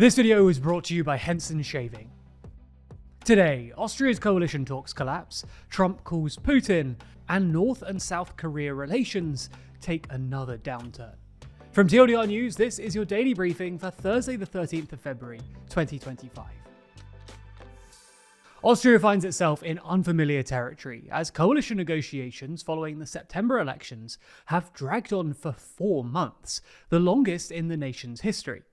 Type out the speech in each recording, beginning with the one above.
This video was brought to you by Henson Shaving. Today, Austria's coalition talks collapse, Trump calls Putin, and North and South Korea relations take another downturn. From TLDR News, this is your daily briefing for Thursday the 13th of February, 2025. Austria finds itself in unfamiliar territory as coalition negotiations following the September elections have dragged on for 4 months, the longest in the nation's history.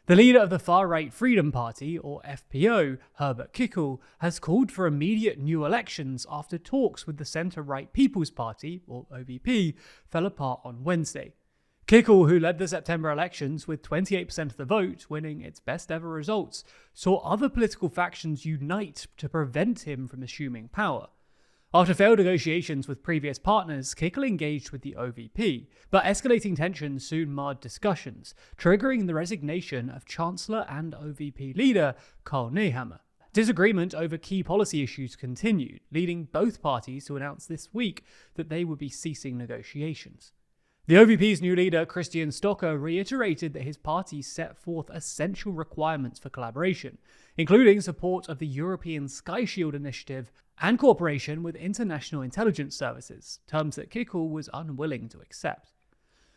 The leader of the far-right Freedom Party, or FPO, Herbert Kickl, has called for immediate new elections after talks with the centre-right People's Party, or OVP, fell apart on Wednesday. Kickl, who led the September elections with 28% of the vote, winning its best-ever results, saw other political factions unite to prevent him from assuming power. After failed negotiations with previous partners, Kickl engaged with the OVP, but escalating tensions soon marred discussions, triggering the resignation of Chancellor and OVP leader Karl Nehammer. Disagreement over key policy issues continued, leading both parties to announce this week that they would be ceasing negotiations. The OVP's new leader, Christian Stocker, reiterated that his party set forth essential requirements for collaboration, including support of the European Sky Shield initiative and cooperation with international intelligence services, terms that Kickl was unwilling to accept.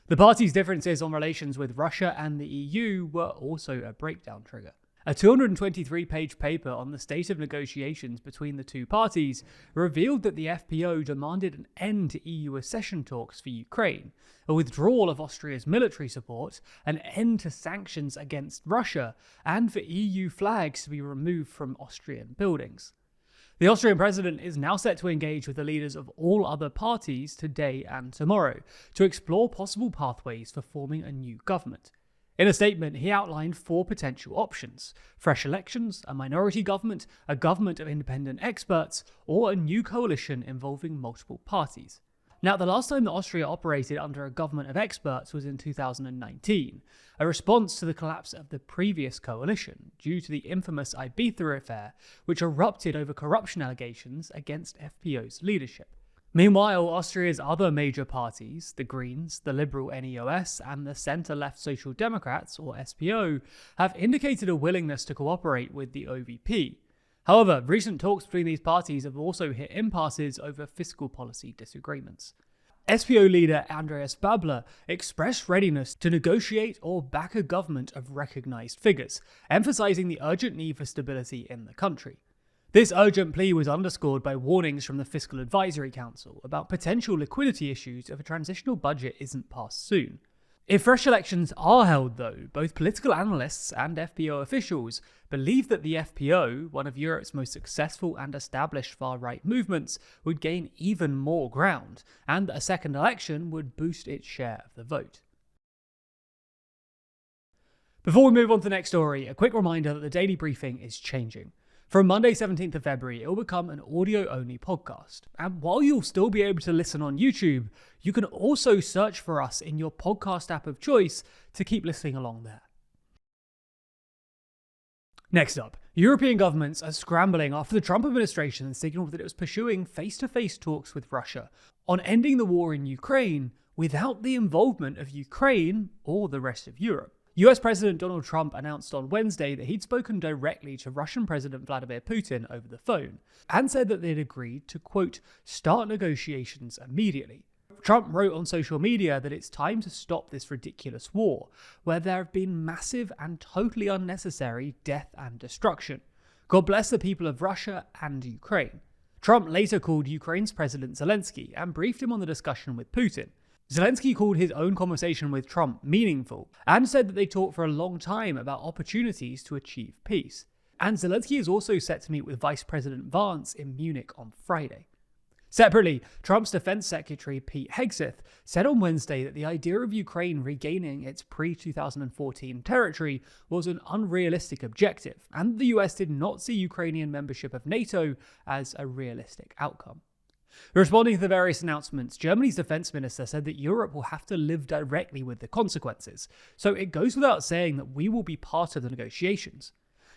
The party's differences on relations with Russia and the EU were also a breakdown trigger. A 223-page paper on the state of negotiations between the two parties revealed that the FPO demanded an end to EU accession talks for Ukraine, a withdrawal of Austria's military support, an end to sanctions against Russia, and for EU flags to be removed from Austrian buildings. The Austrian president is now set to engage with the leaders of all other parties today and tomorrow to explore possible pathways for forming a new government. In a statement, he outlined 4 potential options: fresh elections, a minority government, a government of independent experts, or a new coalition involving multiple parties. Now, the last time that Austria operated under a government of experts was in 2019, a response to the collapse of the previous coalition due to the infamous Ibiza affair, which erupted over corruption allegations against FPO's leadership. Meanwhile, Austria's other major parties, the Greens, the Liberal NEOS, and the centre-left Social Democrats, or SPO, have indicated a willingness to cooperate with the OVP. However, recent talks between these parties have also hit impasses over fiscal policy disagreements. SPO leader Andreas Babler expressed readiness to negotiate or back a government of recognised figures, emphasising the urgent need for stability in the country. This urgent plea was underscored by warnings from the Fiscal Advisory Council about potential liquidity issues if a transitional budget isn't passed soon. If fresh elections are held, though, both political analysts and FPO officials believe that the FPO, one of Europe's most successful and established far-right movements, would gain even more ground, and that a second election would boost its share of the vote. Before we move on to the next story, a quick reminder that the daily briefing is changing. From Monday 17th of February, it will become an audio-only podcast. And while you'll still be able to listen on YouTube, you can also search for us in your podcast app of choice to keep listening along there. Next up, European governments are scrambling after the Trump administration signaled that it was pursuing face-to-face talks with Russia on ending the war in Ukraine without the involvement of Ukraine or the rest of Europe. US President Donald Trump announced on Wednesday that he'd spoken directly to Russian President Vladimir Putin over the phone and said that they'd agreed to, quote, start negotiations immediately. Trump wrote on social media that it's time to stop this ridiculous war, where there have been massive and totally unnecessary death and destruction. God bless the people of Russia and Ukraine. Trump later called Ukraine's President Zelensky and briefed him on the discussion with Putin. Zelensky called his own conversation with Trump meaningful and said that they talked for a long time about opportunities to achieve peace. And Zelensky is also set to meet with Vice President Vance in Munich on Friday. Separately, Trump's Defense Secretary Pete Hegseth said on Wednesday that the idea of Ukraine regaining its pre-2014 territory was an unrealistic objective, and the US did not see Ukrainian membership of NATO as a realistic outcome. Responding to the various announcements, Germany's defense minister said that Europe will have to live directly with the consequences, so it goes without saying that we will be part of the negotiations.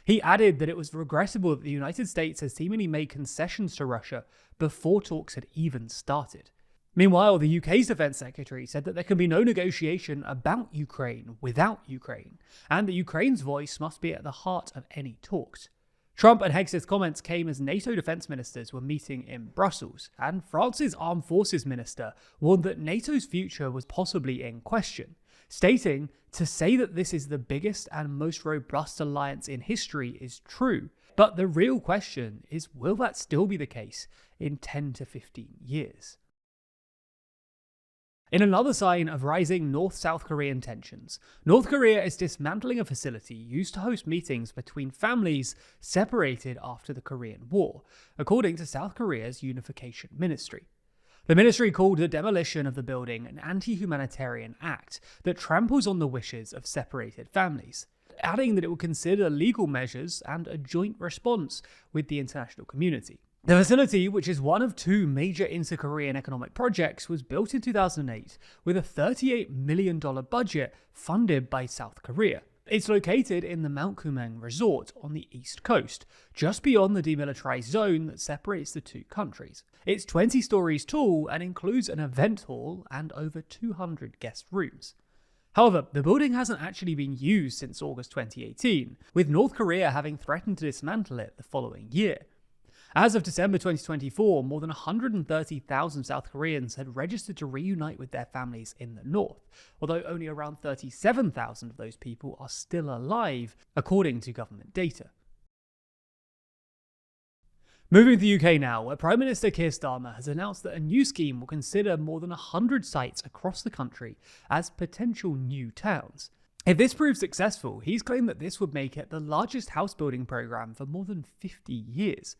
He added that it was regrettable that the United States has seemingly made concessions to Russia before talks had even started. Meanwhile, the UK's Defence Secretary said that there can be no negotiation about Ukraine without Ukraine, and that Ukraine's voice must be at the heart of any talks. Trump and Hex's comments came as NATO defence ministers were meeting in Brussels, and France's Armed Forces Minister warned that NATO's future was possibly in question, stating, "To say that this is the biggest and most robust alliance in history is true, but the real question is, will that still be the case in 10 to 15 years? In another sign of rising North-South Korean tensions, North Korea is dismantling a facility used to host meetings between families separated after the Korean War, according to South Korea's Unification Ministry. The ministry called the demolition of the building an anti-humanitarian act that tramples on the wishes of separated families, adding that it would consider legal measures and a joint response with the international community. The facility, which is one of two major inter-Korean economic projects, was built in 2008 with a $38 million budget funded by South Korea. It's located in the Mount Kumang resort on the east coast, just beyond the demilitarized zone that separates the two countries. It's 20 stories tall and includes an event hall and over 200 guest rooms. However, the building hasn't actually been used since August 2018, with North Korea having threatened to dismantle it the following year. As of December 2024, more than 130,000 South Koreans had registered to reunite with their families in the north, although only around 37,000 of those people are still alive, according to government data. Moving to the UK now, where Prime Minister Keir Starmer has announced that a new scheme will consider more than 100 sites across the country as potential new towns. If this proves successful, he's claimed that this would make it the largest house building programme for more than 50 years.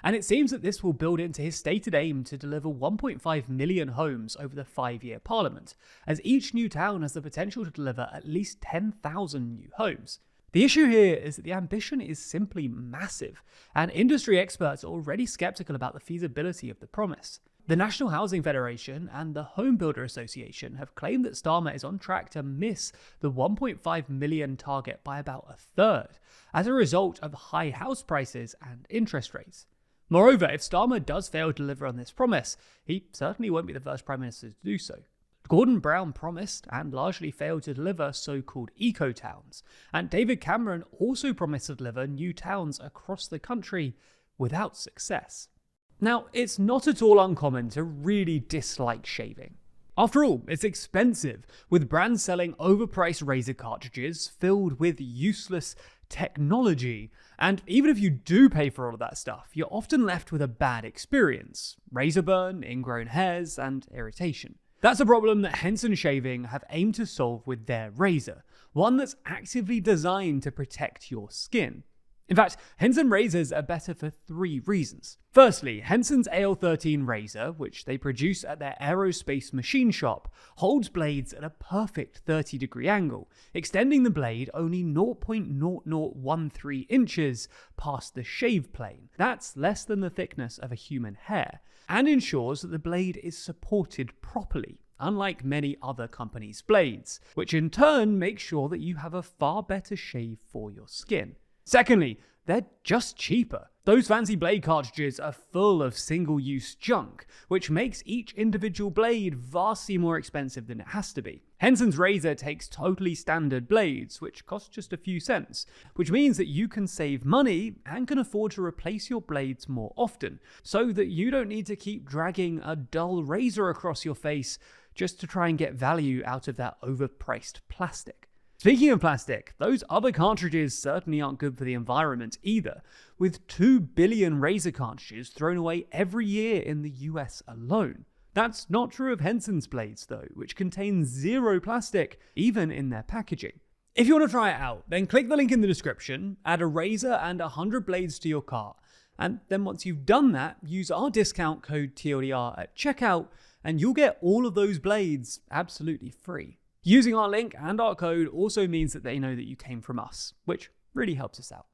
And it seems that this will build into his stated aim to deliver 1.5 million homes over the 5-year parliament, as each new town has the potential to deliver at least 10,000 new homes. The issue here is that the ambition is simply massive, and industry experts are already sceptical about the feasibility of the promise. The National Housing Federation and the Home Builder Association have claimed that Starmer is on track to miss the 1.5 million target by about a third, as a result of high house prices and interest rates. Moreover, if Starmer does fail to deliver on this promise, he certainly won't be the first Prime Minister to do so. Gordon Brown promised and largely failed to deliver so-called eco-towns, and David Cameron also promised to deliver new towns across the country without success. Now, it's not at all uncommon to really dislike shaving. After all, it's expensive, with brands selling overpriced razor cartridges filled with useless technology, and even if you do pay for all of that stuff, you're often left with a bad experience: razor burn, ingrown hairs, and irritation. That's a problem that Henson Shaving have aimed to solve with their razor, one that's actively designed to protect your skin. In fact, Henson razors are better for 3 reasons. Firstly, Henson's AL13 razor, which they produce at their aerospace machine shop, holds blades at a perfect 30-degree angle, extending the blade only 0.0013 inches past the shave plane. That's less than the thickness of a human hair, and ensures that the blade is supported properly, unlike many other companies' blades, which in turn makes sure that you have a far better shave for your skin. Secondly, they're just cheaper. Those fancy blade cartridges are full of single-use junk, which makes each individual blade vastly more expensive than it has to be. Henson's razor takes totally standard blades, which cost just a few cents, which means that you can save money and can afford to replace your blades more often, so that you don't need to keep dragging a dull razor across your face just to try and get value out of that overpriced plastic. Speaking of plastic, those other cartridges certainly aren't good for the environment either, with 2 billion razor cartridges thrown away every year in the US alone. That's not true of Henson's blades though, which contain 0 plastic, even in their packaging. If you want to try it out, then click the link in the description, add a razor and 100 blades to your cart, and then once you've done that, use our discount code TLDR at checkout, and you'll get all of those blades absolutely free. Using our link and our code also means that they know that you came from us, which really helps us out.